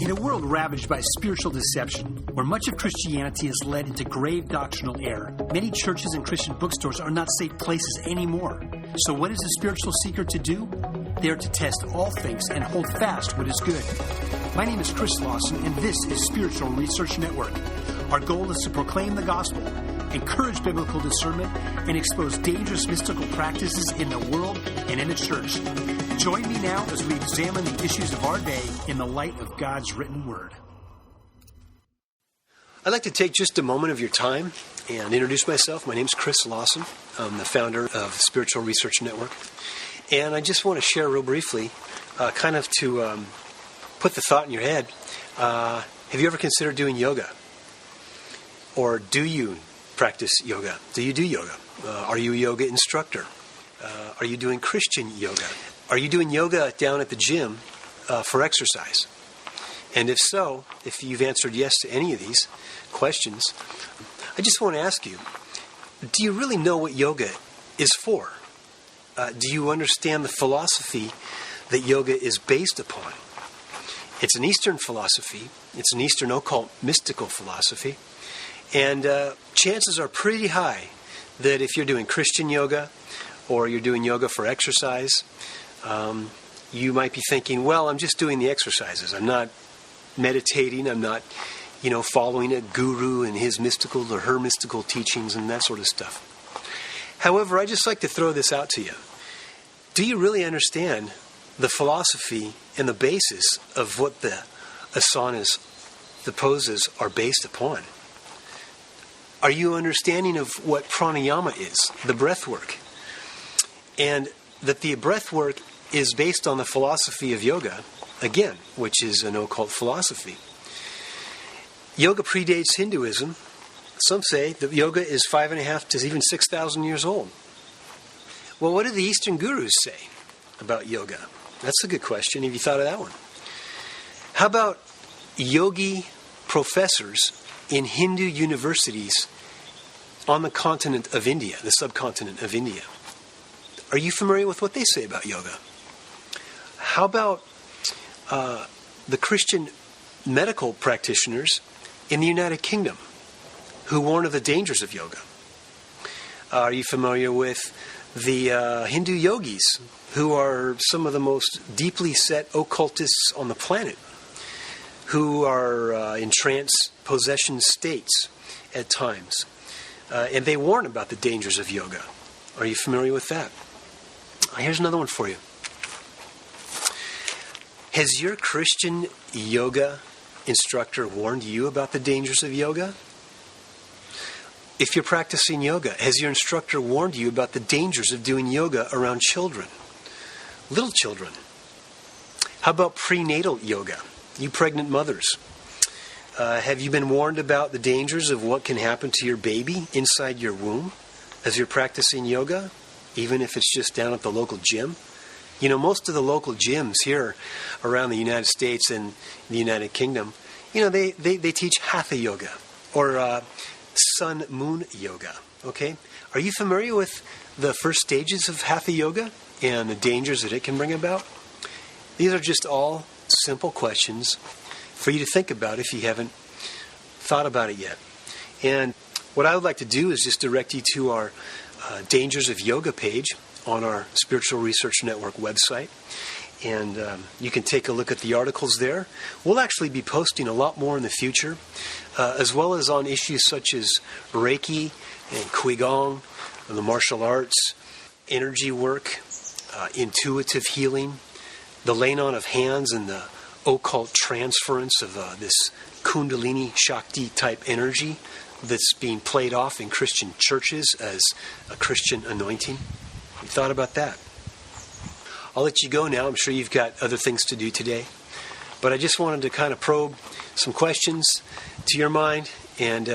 In a world ravaged by spiritual deception, where much of Christianity has led into grave doctrinal error, many churches and Christian bookstores are not safe places anymore. So what is the spiritual seeker to do? They are to test all things and hold fast what is good. My name is Chris Lawson, and this is Spiritual Research Network. Our goal is to proclaim the gospel, encourage biblical discernment, and expose dangerous mystical practices in the world and in the church. Join me now as we examine the issues of our day in the light of God's written word. I'd like to take just a moment of your time and introduce myself. My name's Chris Lawson. I'm the founder of Spiritual Research Network. And I just want to share real briefly, to put the thought in your head. Have you ever considered doing yoga? Or do you practice yoga? Do you do yoga? Are you a yoga instructor? Are you doing Christian yoga? Are you doing yoga down at the gym for exercise? And if so, if you've answered yes to any of these questions, I just want to ask you, do you really know what yoga is for? Do you understand the philosophy that yoga is based upon? It's an Eastern philosophy. It's an Eastern occult mystical philosophy. And chances are pretty high that if you're doing Christian yoga or you're doing yoga for exercise, you might be thinking, well, I'm just doing the exercises. I'm not meditating. I'm not, following a guru and his mystical or her mystical teachings and that sort of stuff. However, I just like to throw this out to you. Do you really understand the philosophy and the basis of what the asanas, the poses, are based upon? Are you understanding of what pranayama is, the breath work? And that the breath work is based on the philosophy of yoga, again, which is an occult philosophy. Yoga predates Hinduism. Some say that yoga is 5,500 to even 6,000 years old. Well, what do the Eastern gurus say about yoga? That's a good question. Have you thought of that one? How about yogi professors in Hindu universities on the continent of India, the subcontinent of India? Are you familiar with what they say about yoga? How about the Christian medical practitioners in the United Kingdom who warn of the dangers of yoga? Are you familiar with the Hindu yogis who are some of the most deeply set occultists on the planet, who are in trance possession states at times? And they warn about the dangers of yoga. Are you familiar with that? Here's another one for you. Has your Christian yoga instructor warned you about the dangers of yoga? If you're practicing yoga, has your instructor warned you about the dangers of doing yoga around children? Little children. How about prenatal yoga? You pregnant mothers. Have you been warned about the dangers of what can happen to your baby inside your womb as you're practicing yoga, even if it's just down at the local gym? Most of the local gyms here around the United States and the United Kingdom, they teach Hatha yoga or sun-moon yoga, okay? Are you familiar with the first stages of Hatha yoga and the dangers that it can bring about? These are just all simple questions for you to think about if you haven't thought about it yet. And what I would like to do is just direct you to our Dangers of Yoga page on our Spiritual Research Network website. And you can take a look at the articles there. We'll actually be posting a lot more in the future, as well as on issues such as Reiki and Qigong, the martial arts, energy work, intuitive healing, the laying on of hands and the occult transference of this Kundalini Shakti type energy that's being played off in Christian churches as a Christian anointing. You thought about that? I'll let you go now. I'm sure you've got other things to do today. But I just wanted to kind of probe some questions to your mind. And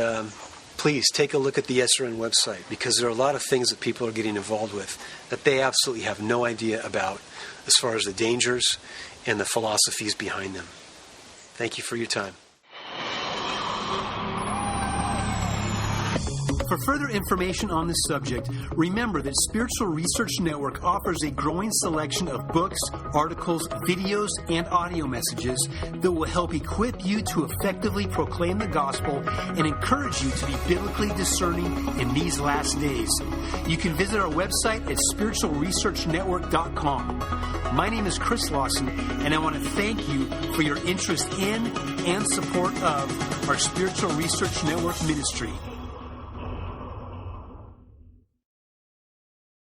please take a look at the SRN website, because there are a lot of things that people are getting involved with that they absolutely have no idea about as far as the dangers and the philosophies behind them. Thank you for your time. For further information on this subject, remember that Spiritual Research Network offers a growing selection of books, articles, videos, and audio messages that will help equip you to effectively proclaim the gospel and encourage you to be biblically discerning in these last days. You can visit our website at spiritualresearchnetwork.com. My name is Chris Lawson, and I want to thank you for your interest in and support of our Spiritual Research Network ministry.